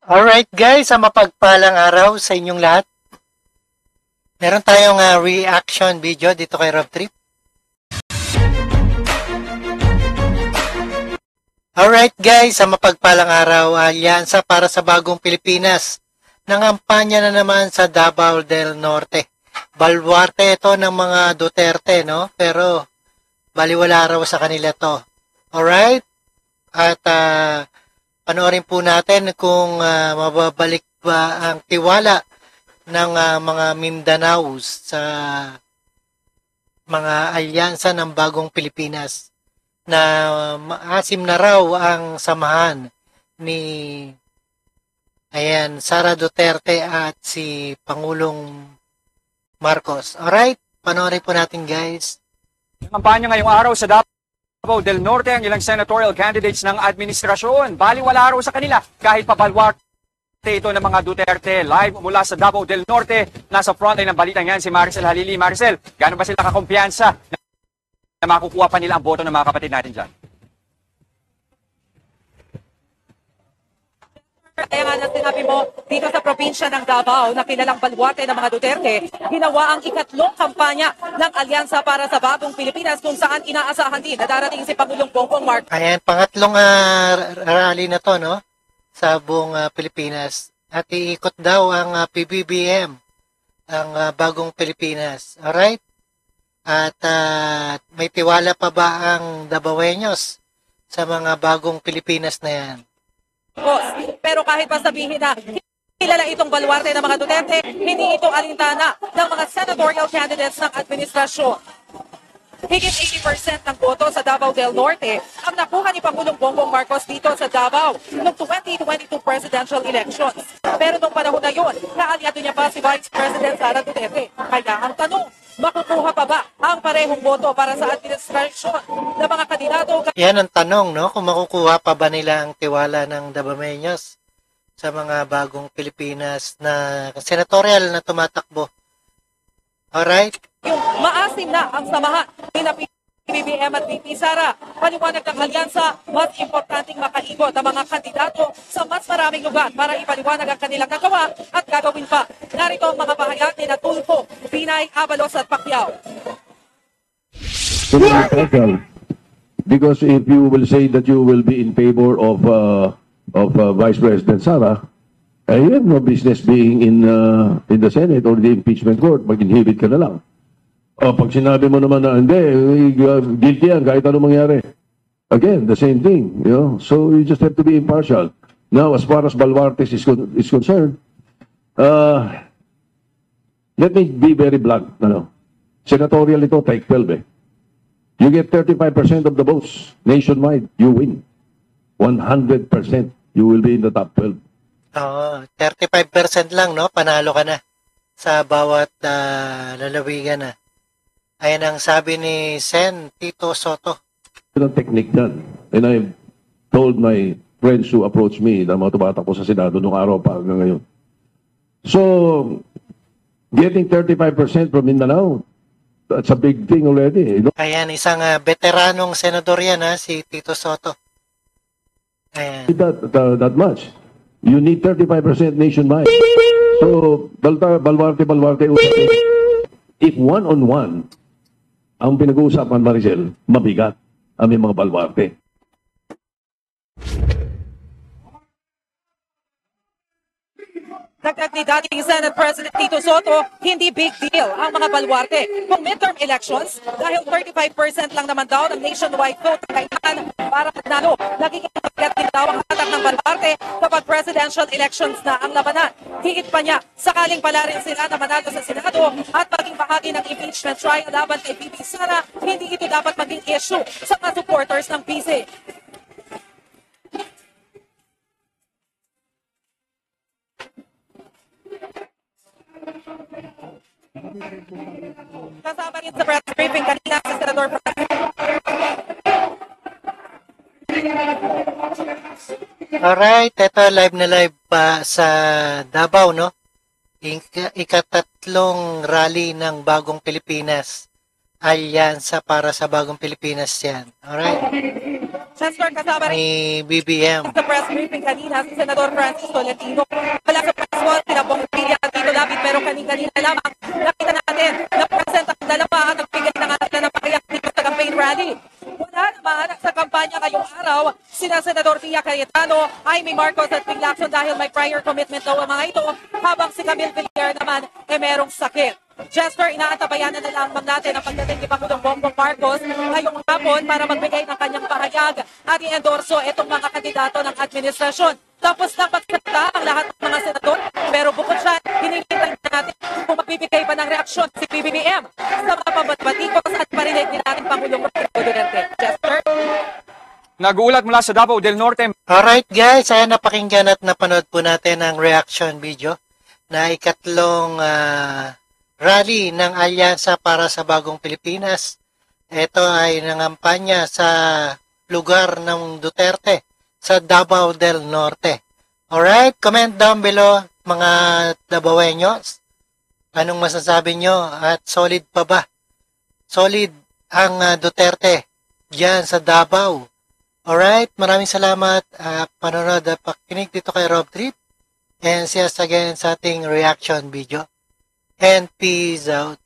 Alright guys, mapagpalang araw sa inyong lahat. Meron tayong reaction video dito kay Rob Trip. Alright guys, mapagpalang araw. Alyansa para sa Bagong Pilipinas. Nangampanya na naman sa Davao del Norte. Baluarte ito ng mga Duterte, no? Pero baliwala raw sa kanila to. Alright? At panoorin po natin kung mababalik ba ang tiwala ng mga Mindanaos sa mga alyansa ng Bagong Pilipinas na maasim na raw ang samahan ni Sara Duterte at si Pangulong Marcos. Alright? Panoorin po natin guys. Kampanya ngayong araw sa Davao del Norte ang ilang senatorial candidates ng administrasyon. Baliwala raw sa kanila kahit pabalwarte ito ng mga Duterte. Live mula sa Davao del Norte, nasa frontline ng balitang yan si Maricel Halili. Maricel, gaano ba sila kakumpiyansa na makukuha pa nila ang boto ng mga kapatid natin dyan? Kaya nga na sinabi mo, dito sa probinsya ng Davao na kilalang baluarte ng mga Duterte, ginawa ang ikatlong kampanya ng Alyansa para sa Bagong Pilipinas kung saan inaasahan din na darating si Pangulong Bongbong Marcos. Ayan, pangatlong rally na to, no? Sa buong Pilipinas. At iikot daw ang PBBM, ang Bagong Pilipinas. Alright? At may tiwala pa ba ang Davaoeños sa mga Bagong Pilipinas na yan? Pero kahit pa sabihin na kilala itong baluarte ng mga Duterte, hindi ito alintana ng mga senatorial candidates ng administrasyon. Higit 80% ng boto sa Davao del Norte ang nakuha ni Pangulong Bongbong Marcos dito sa Davao noong 2022 presidential elections. Pero noong panahon na yun, naalyado niya pa si Vice President Sara Duterte. Kaya ang tanong, makukuha pa ba ang parehong boto para sa administrasyon ng mga kandidato? Yan ang tanong, no? Kung makukuha pa ba nila ang tiwala ng Davaoeños sa mga Bagong Pilipinas na senatorial na tumatakbo. Alright? Yung maasim na ang samahan ni PBBM at VP Sara. Paliwanag ng alyansa, mas importanteng makaibot ang mga kandidato sa mas maraming lugar para ipaliwanag ang kanilang nagawa at gagawin pa. Narito ang mga pahayag ni Tulfo, Binay, Abalos at Pacquiao. Because if you will say that you will be in favor of Vice President Sara, you have no business being in the Senate or the impeachment court. Mag-inhibit ka na lang. Pag sinabi mo naman na hindi, guilty yan kahit anong mangyari. Again, the same thing. You know? So you just have to be impartial. Now, as far as Baluarte is concerned, let me be very blunt. Senatorial ito, take 12 eh. You get 35% of the votes nationwide, you win. 100%, you will be in the top 12. Oo, 35% lang, no? Panalo ka na sa bawat lalawigan na. Ayan ang sabi ni Sen Tito Soto. Yun ang technique dyan. And I told my friends who approached me na mga tumatakbo sa Senado nung araw pa hanggang ngayon. So, getting 35% from Mindanao, that's a big thing already. Ayan, isang veteranong senador yan, si Tito Soto. Ayan. That much. You need 35% nationwide. So, Baluarte. If one-on-one, ang pinag-uusapan, Maricel, mabigat ang mga Baluarte. Dagdag ni dating Senate President Tito Soto, hindi big deal ang mga baluarte. Kung midterm elections, dahil 35% lang naman daw ng nationwide vote kailangan para manalo, nagiging mabigat din daw ang hatak ng baluarte kapag presidential elections na ang labanan. Higit pa niya, sakaling pala rin sila na manalo sa Senado at maging bahagi ng impeachment trial laban kay VP Sara, hindi ito dapat maging issue sa mga supporters ng PC. Kasama rin sa press briefing kanina sa Senador Alright, ito live na live pa sa Davao, no? Ikatatlong rally ng Bagong Pilipinas. Alyansa para sa Bagong Pilipinas yan. Alright? Chester, kasama rin ni BBM. sa press briefing kanina si Senador Francis Tolentino. Wala sa press wall, pinabong Villa at Tito David, pero kanina lamang nakita natin na present ang dalawa at nagbigay ng atin ng pakiyak dito sa campaign rally. Wala naman sa kampanya ngayong araw, sina Senador Pia Cayetano, Jaime Marcos at Bing Lacson dahil may prior commitment daw ang mga ito, habang si Camille Villar naman merong sakit. Chester, inaantabayanan na lamang natin ang pagdating ni Pangulong Bongbong Marcos ngayong hapon para magbigay ng kanyang pahayag at i-endorso itong mga kandidato ng administrasyon. Tapos na pagkata ang lahat ng mga senador, pero bukod siya, hinihintay natin kung magbibigay pa ng reaksyon si PBBM sa mga pabatbatikos at parinig ni natin Pangulong Rodrigo Duterte. Chester? Nag-uulat mula sa Davao del Norte. Alright guys, ayan napakinggan at napanood po natin ang reaction video na ikatlong rally ng Alyansa para sa Bagong Pilipinas. Ito ay nangampanya sa lugar ng Duterte sa Davao del Norte. Alright, comment down below mga Davaoeños. Anong masasabi nyo at solid pa ba? Solid ang Duterte diyan sa Davao. Alright, maraming salamat panonood at pakinig dito kay Rob Trip. And see us again sa ating reaction video. And peace out.